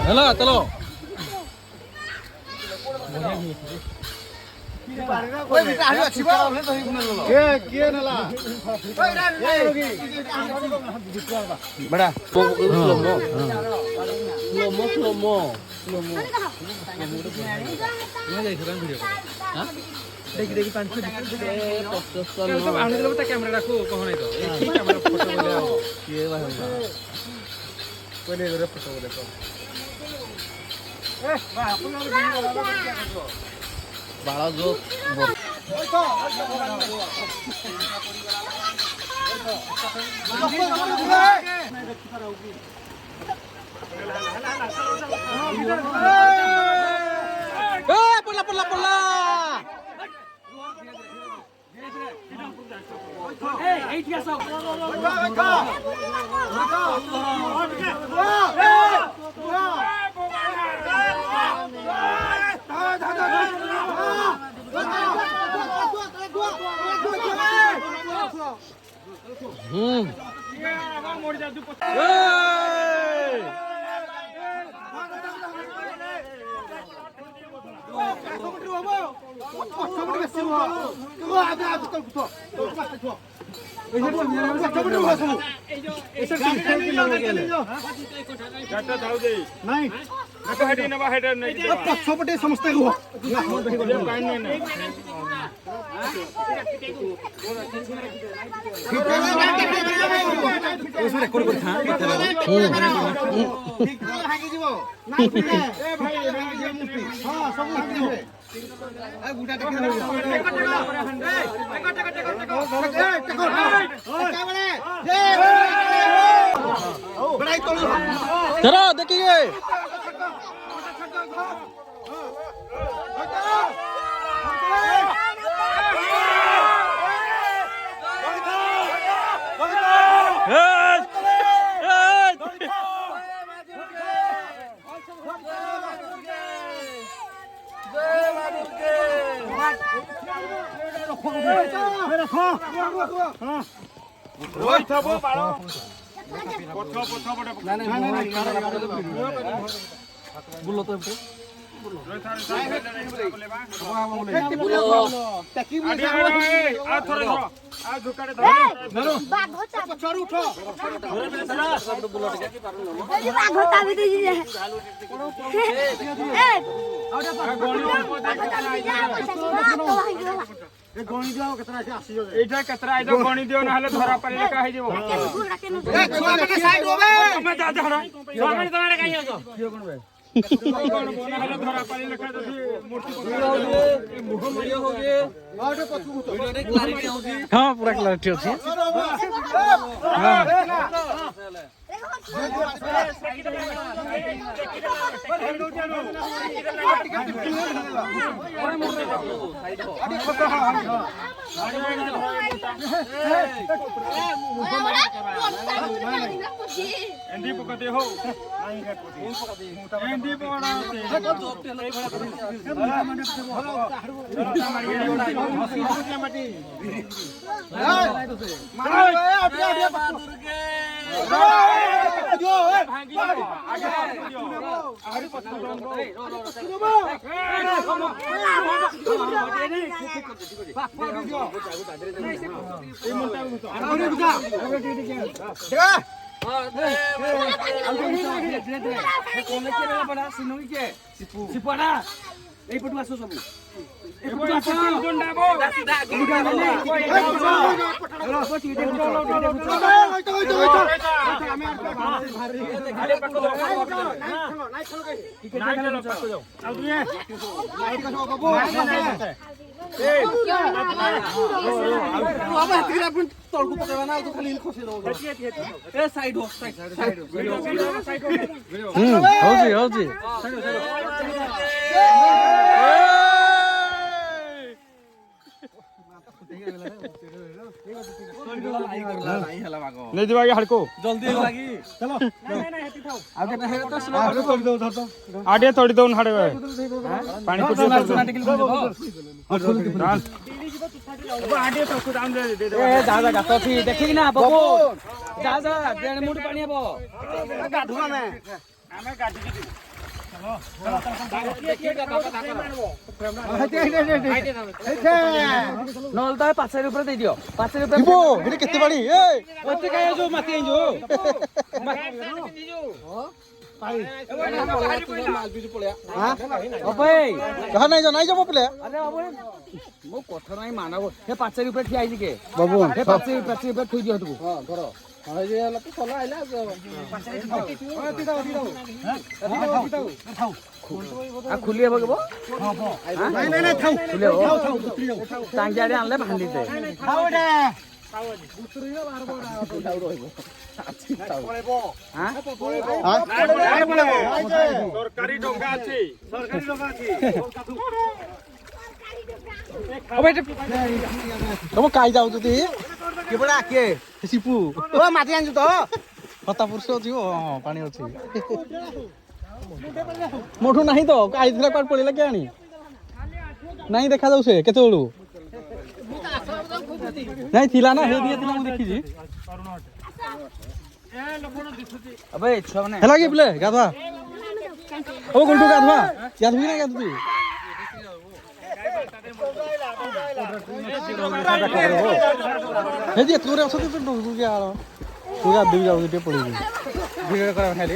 ହେଲା ଚଲ बड़ा देखी पांच कैमरा को कौन है तो कैमरा फोटो ये पहले फोटो देखो बाळा जो पडला पडला पडला पछपटे समस्त चलो देखिए गणी दियो ना धरा पारे का है जेबो हाँ पूरा क्लैरिटी अच्छी एंडी पकते हो एंडी पकड़ाते এই পটু আসো সব এই পটু আসো কোন ডাবো আমি আরে পাকো দাও নাই চলো কে নাই চলো পাকো যাও আও তুই লাইট का सब कबो ए अब हती अपन तोड़ को पकड़ना तो खाली खसे दो ए साइड हो साइड हो जी नहीं दिवा हड़को जल्दी लगी चलो आगे नहीं तो स्लो आगे थोड़ी दो धर तो आडे थोड़ी दोन हाड़े पानी को दे आडे तो खुद आम दे दे ए जा जा गातो थी देखि ना बाबू जा जा डेढ़ मुठ पानी आबो गाधुआ में हमें गाड़ी की नल तो 500 रुपये दे दियो 500 रुपये इबो इने केते बाड़ी ए ओते काय जो माती जो हां ओबे कहा नहीं जाबो पले अरे बाबू मो कथा नाही मानबो हे 500 रुपये ठिया आइली के बाबू हे 500 रुपये थुई दियो तू हां करो हां जे हला तो सला आइला आ खुली हेबो के बो नहीं नहीं थाउ खुले हो टांगियारे आनले भांडी दे थाउ दे हां सरकारी डोंगा अछि ओबे तुम काई जाऊ तू के बड़ा के सिपू ओ माटी आनजु तो हता पुरुष अछि हां पानी अछि मोठू नाही तो काई थिला काट पळिला के आनी नाही देखा जाऊ से केते ओळू नाही थिला ना हे दिया थिला मु देखि जी अबे छुआ माने हेला के प्ले गाधवा ओ गुंडू गाधवा गाधवी ना गाधवी हे जे तोरे असते तो डुगु के आलो तू गाधवी जाऊ ते पड़ी भिड़ करा खाली